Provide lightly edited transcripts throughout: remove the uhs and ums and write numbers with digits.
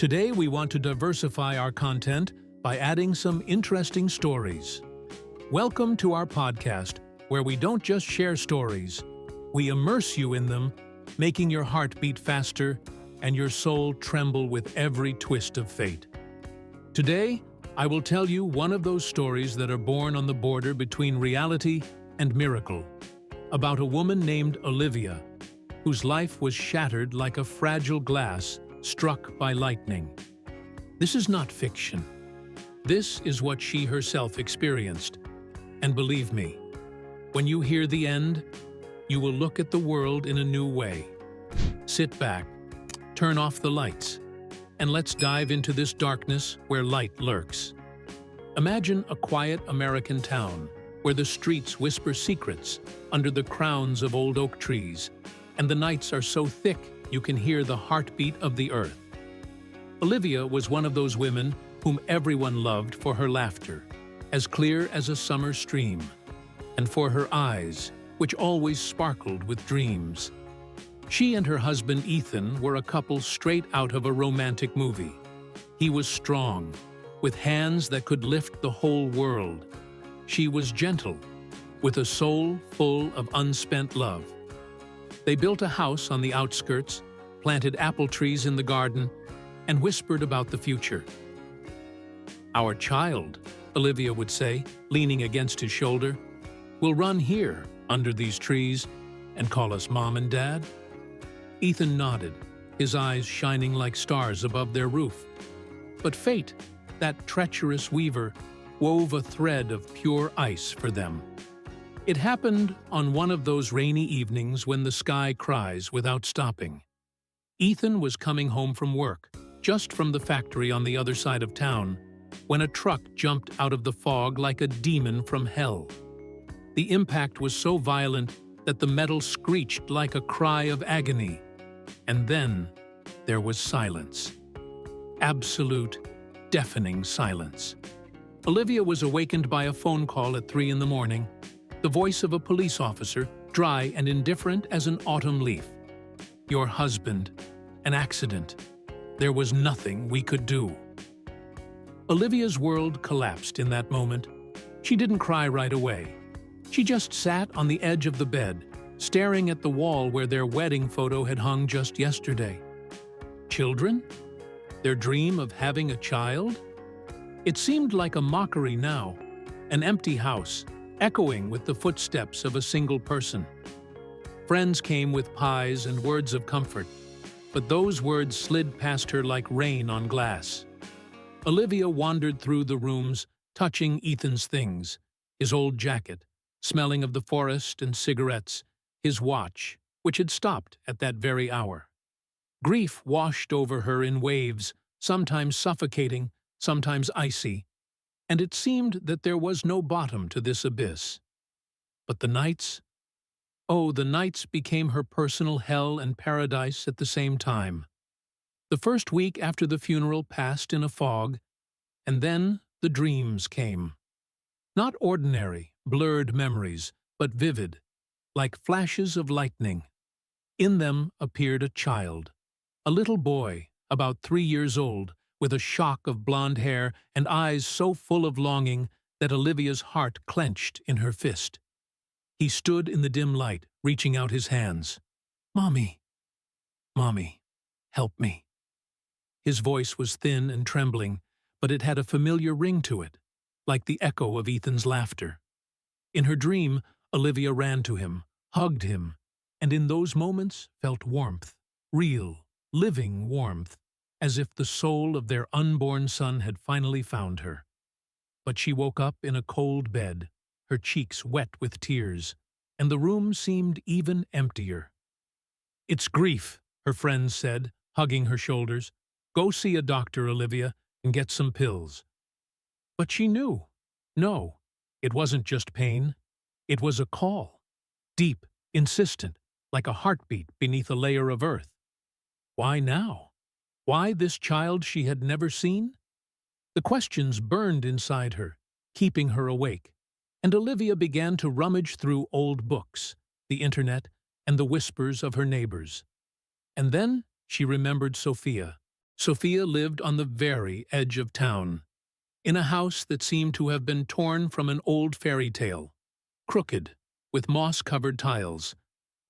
Today we want to diversify our content by adding some interesting stories. Welcome to our podcast, where we don't just share stories, we immerse you in them, making your heart beat faster and your soul tremble with every twist of fate. Today, I will tell you one of those stories that are born on the border between reality and miracle, about a woman named Olivia, whose life was shattered like a fragile glass struck by lightning. This is not fiction. This is what she herself experienced. And believe me, when you hear the end, you will look at the world in a new way. Sit back, turn off the lights, and let's dive into this darkness where light lurks. Imagine a quiet American town where the streets whisper secrets under the crowns of old oak trees, and the nights are so thick you can hear the heartbeat of the earth. Olivia was one of those women whom everyone loved for her laughter, as clear as a summer stream, and for her eyes, which always sparkled with dreams. She and her husband Ethan were a couple straight out of a romantic movie. He was strong, with hands that could lift the whole world. She was gentle, with a soul full of unspent love. They built a house on the outskirts, planted apple trees in the garden, and whispered about the future. "Our child," Olivia would say, leaning against his shoulder, "will run here, under these trees, and call us Mom and Dad." Ethan nodded, his eyes shining like stars above their roof. But fate, that treacherous weaver, wove a thread of pure ice for them. It happened on one of those rainy evenings when the sky cries without stopping. Ethan was coming home from work, just from the factory on the other side of town, when a truck jumped out of the fog like a demon from hell. The impact was so violent that the metal screeched like a cry of agony. And then there was silence. Absolute, deafening silence. Olivia was awakened by a phone call at 3 in the morning. The voice of a police officer, dry and indifferent as an autumn leaf. "Your husband. An accident. There was nothing we could do." Olivia's world collapsed in that moment. She didn't cry right away. She just sat on the edge of the bed, staring at the wall where their wedding photo had hung just yesterday. Children? Their dream of having a child? It seemed like a mockery now, an empty house, echoing with the footsteps of a single person. Friends came with pies and words of comfort, but those words slid past her like rain on glass. Olivia wandered through the rooms, touching Ethan's things, his old jacket, smelling of the forest and cigarettes, his watch, which had stopped at that very hour. Grief washed over her in waves, sometimes suffocating, sometimes icy, and it seemed that there was no bottom to this abyss. But the nights? Oh, the nights became her personal hell and paradise at the same time. The first week after the funeral passed in a fog, and then the dreams came. Not ordinary, blurred memories, but vivid, like flashes of lightning. In them appeared a child, a little boy, about 3 years old, with a shock of blonde hair and eyes so full of longing that Olivia's heart clenched in her fist. He stood in the dim light, reaching out his hands. "Mommy, Mommy, help me." His voice was thin and trembling, but it had a familiar ring to it, like the echo of Ethan's laughter. In her dream, Olivia ran to him, hugged him, and in those moments felt warmth, real, living warmth, as if the soul of their unborn son had finally found her. But she woke up in a cold bed, her cheeks wet with tears, and the room seemed even emptier. "It's grief," her friends said, hugging her shoulders. "Go see a doctor, Olivia, and get some pills." But she knew. No, it wasn't just pain. It was a call, deep, insistent, like a heartbeat beneath a layer of earth. Why now? Why this child she had never seen? The questions burned inside her, keeping her awake, and Olivia began to rummage through old books, the internet, and the whispers of her neighbors. And then she remembered Sophia, Sophia lived on the very edge of town, in a house that seemed to have been torn from an old fairy tale, crooked, with moss-covered tiles,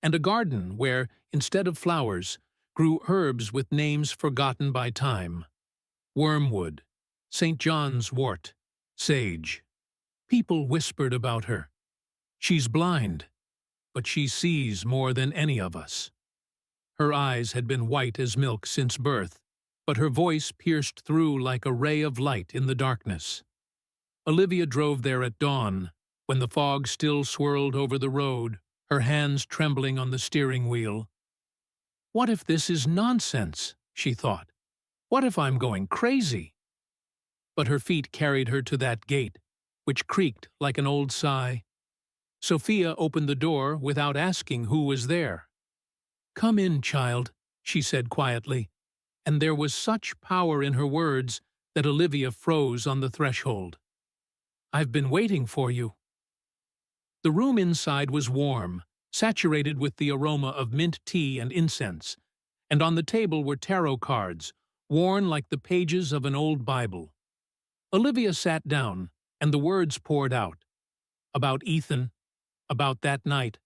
and a garden where, instead of flowers, grew herbs with names forgotten by time: wormwood, St. John's wort, sage. People whispered about her. She's blind, but she sees more than any of us. Her eyes had been white as milk since birth, but her voice pierced through like a ray of light in the darkness. Olivia drove there at dawn, when the fog still swirled over the road, her hands trembling on the steering wheel. What if this is nonsense, she thought. What if I'm going crazy? But her feet carried her to that gate, which creaked like an old sigh. Sophia opened the door without asking who was there. "Come in, child," she said quietly, and there was such power in her words that Olivia froze on the threshold. "I've been waiting for you." The room inside was warm, saturated with the aroma of mint tea and incense, and on the table were tarot cards, worn like the pages of an old Bible. Olivia sat down, and the words poured out. About Ethan, about that night,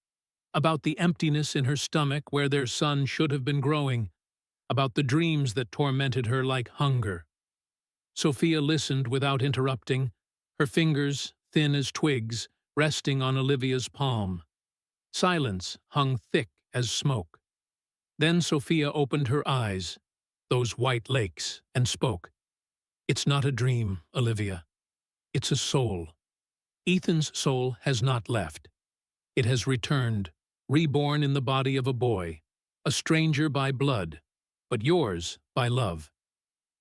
about the emptiness in her stomach where their son should have been growing, about the dreams that tormented her like hunger. Sophia listened without interrupting, her fingers, thin as twigs, resting on Olivia's palm. Silence hung thick as smoke. Then Sophia opened her eyes, those white lakes, and spoke. "It's not a dream, Olivia. It's a soul. Ethan's soul has not left. It has returned, reborn in the body of a boy, a stranger by blood, but yours by love.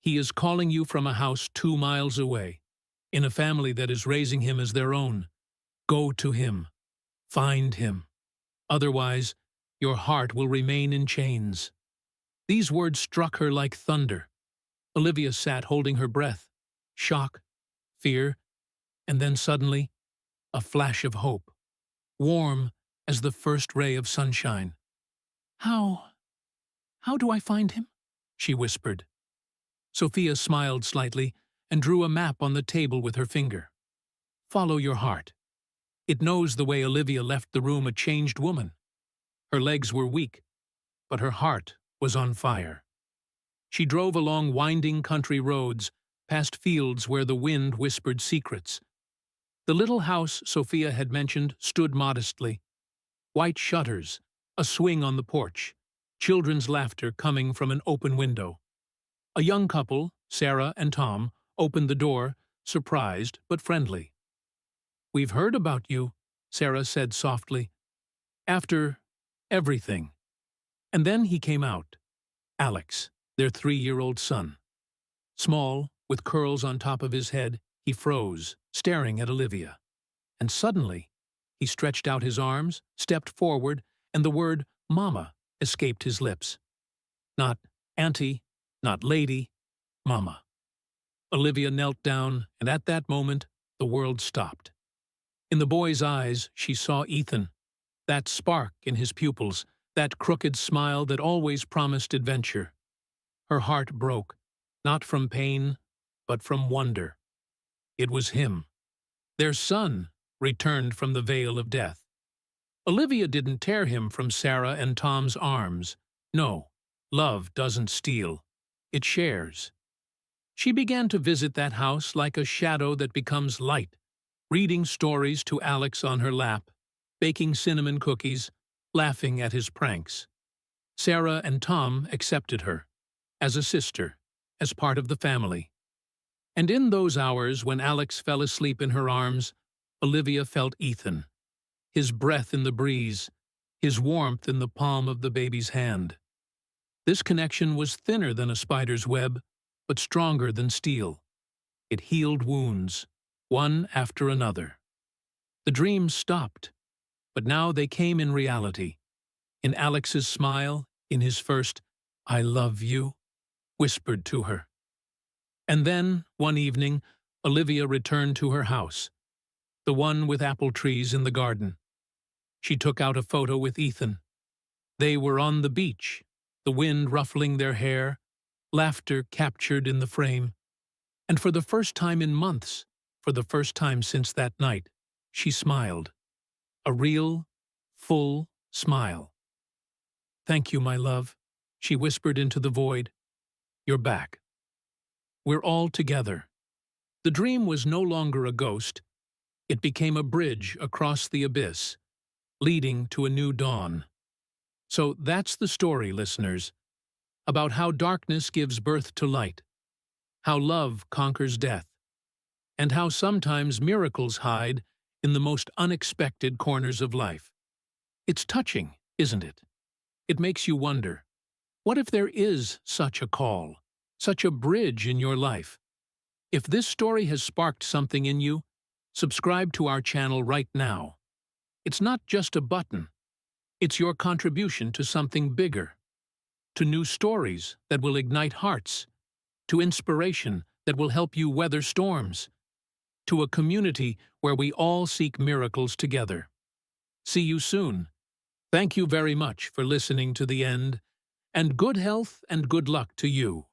He is calling you from a house 2 miles away, in a family that is raising him as their own. Go to him. Find him. Otherwise, your heart will remain in chains." These words struck her like thunder. Olivia sat holding her breath. Shock, fear, and then suddenly, a flash of hope, warm as the first ray of sunshine. How do I find him?" she whispered. Sophia smiled slightly and drew a map on the table with her finger. "Follow your heart." It knows the way Olivia left the room a changed woman. Her legs were weak, but her heart was on fire. She drove along winding country roads, past fields where the wind whispered secrets. The little house Sophia had mentioned stood modestly. White shutters, a swing on the porch, children's laughter coming from an open window. A young couple, Sarah and Tom, opened the door, surprised but friendly. "We've heard about you," Sarah said softly. "After everything." And then he came out. Alex, their 3-year-old son. Small, with curls on top of his head, he froze, staring at Olivia. And suddenly, he stretched out his arms, stepped forward, and the word "Mama" escaped his lips. Not auntie, not lady, Mama. Olivia knelt down, and at that moment, the world stopped. In the boy's eyes, she saw Ethan, that spark in his pupils, that crooked smile that always promised adventure. Her heart broke, not from pain, but from wonder. It was him. Their son returned from the veil of death. Olivia didn't tear him from Sarah and Tom's arms. No, love doesn't steal. It shares. She began to visit that house like a shadow that becomes light, reading stories to Alex on her lap, baking cinnamon cookies, laughing at his pranks. Sarah and Tom accepted her, as a sister, as part of the family. And in those hours when Alex fell asleep in her arms, Olivia felt Ethan, his breath in the breeze, his warmth in the palm of the baby's hand. This connection was thinner than a spider's web, but stronger than steel. It healed wounds, one after another. The dreams stopped, but now they came in reality. In Alex's smile, in his first, "I love you," whispered to her. And then, one evening, Olivia returned to her house, the one with apple trees in the garden. She took out a photo with Ethan. They were on the beach, the wind ruffling their hair, laughter captured in the frame. And for the first time in months, for the first time since that night, she smiled. A real, full smile. "Thank you, my love," she whispered into the void. "You're back. We're all together." The dream was no longer a ghost. It became a bridge across the abyss, leading to a new dawn. So that's the story, listeners, about how darkness gives birth to light, how love conquers death, and how sometimes miracles hide in the most unexpected corners of life. It's touching, isn't it? It makes you wonder, what if there is such a call, such a bridge in your life? If this story has sparked something in you, subscribe to our channel right now. It's not just a button. It's your contribution to something bigger, to new stories that will ignite hearts, to inspiration that will help you weather storms, to a community where we all seek miracles together. See you soon. Thank you very much for listening to the end, and good health and good luck to you.